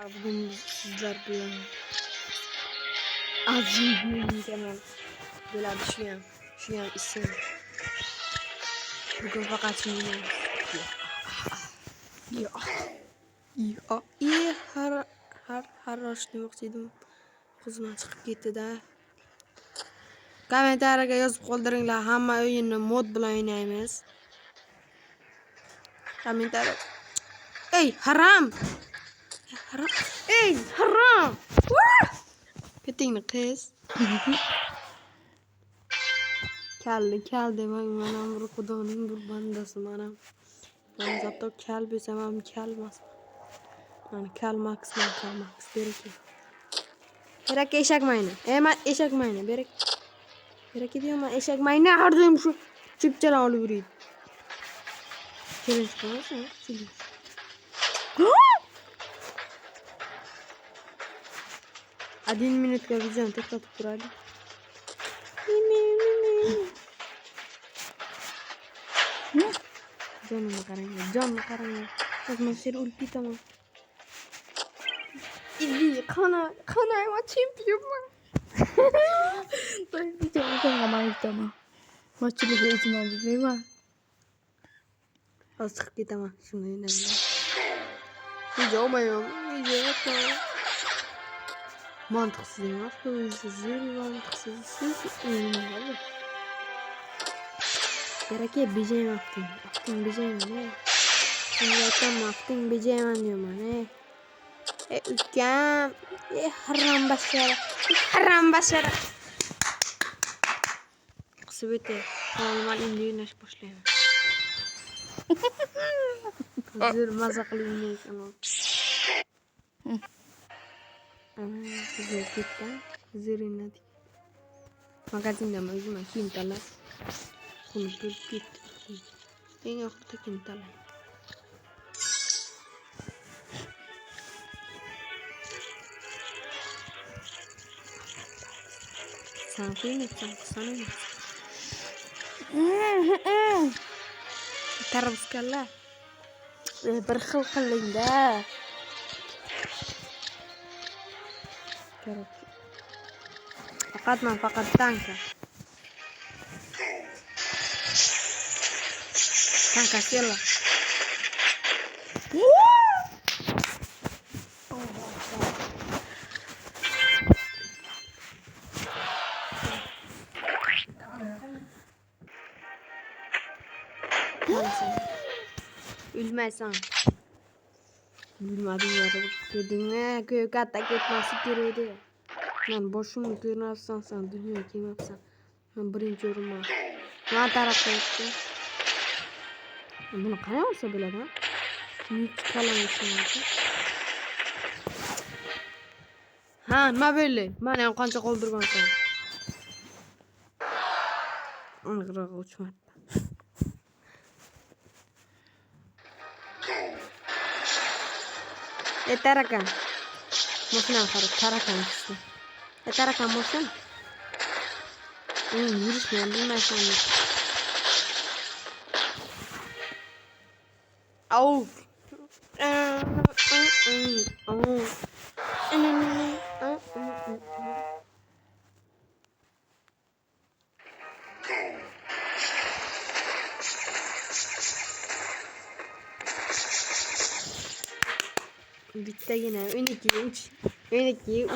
Bugün sizler bilen azim Kemal böyle düşünüyorum isim. Bugün fakat şimdi iyi har roşni o'qiydim. Ko'zimdan chiqib ketdi-da. Kommentariyaga yozib qoldiringlar, hamma o'yinni mod bilan o'ynaymiz. Kommentariya. Ey, haram! Haram. Ey, haram! Ketingni qiz. Kal demang, manam bir xudoning bir bandasi manam. Men zato kal bo'lsam ham kalmasman. Mana kal max berak eshak mayni. Men eshak mayni berak. Berak ediyorum eshak mayni hardım şu çıpçalar olib yuradi. Challenge qilamiz, challenge. Один minutga videoni to'xtatib turadi. Jonimni qarang. O'zim o'lib ketaman. Qana ama chempionman. Tôi ngắm tamam. Maçı izin aldım değil mi? Az chiqib ketaman. Shuni o'ynayman. Video olmayman. Mantıksız emas, mantıksız o'ynayman. Kerak bejayman afting bejayman. Shunga aytaman afting bejayman deyman. Ukam, haram bashara. Qisib o'tay. Hozir endi o'ynash boshlayman. Hozir maza qilib o'ynayman. Hozir ketdi. Hozir o'ynadik. Magazindan o'zim kiyim tanlab. Buni bo'lib ketdi. Eng oxirida kiyim tanlayman. Sen sana tarabskanlar bir xil qilingda. Faqat tanka sela. Ülmezsen. Bilmedim ya. Gördüğüne köy katta gitmesi gereğiydi. Ben boşumu görürsen sen dünya kim yapsan. Ben birinci yoruma. Ne tarafta ettim. Bunu kaya olsa bile ha. Hiç kalamışsın artık. Ha ne böyle? Ben en kanca koldurmam sana. Onu kırağa uçmadı. Tarakan. Moşuna Tarakan işte. Tarakan moşun. Yürüsmeyen bilmezsen de. Au. Bitti yine. 12'ye 3. 12'ye 3.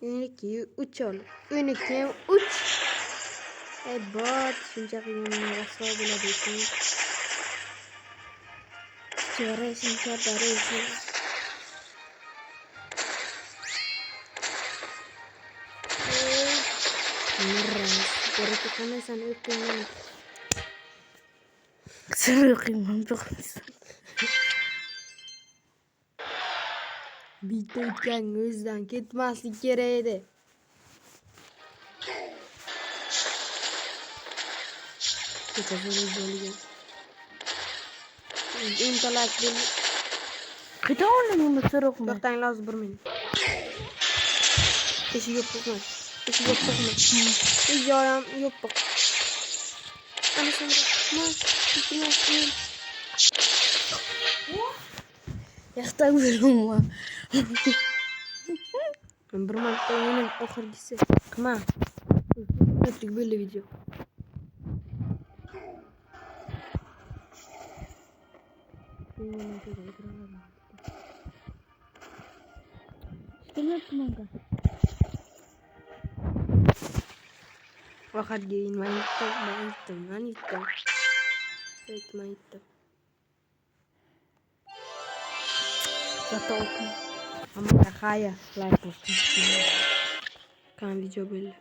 Ünlükü 3 ol. Ünlükü 3. Bot. Şunca kıyımını rasa bulabilirsin. Suara singkat dari isi. Merah. Dari kita sana öpüyorum. Kısır kıymam çok güzel. Bitti etken gözden gitmezlik gereğiydi. İntalak bir Kita onu mısır okuma. baktan lazım bir min. İşi yok bakma. İşi yok. İşi yok bak. Anasını Gitmezsin. Yakta vurma. Bir marta yine oxirgisi. Qilma. Minutlik bo'ldi video. Bilmiyorum kanka. Vakit gelin ben gittim. Evet ben gittim. Zaten okuma. Ama kaya like olsun. Kan video böyle.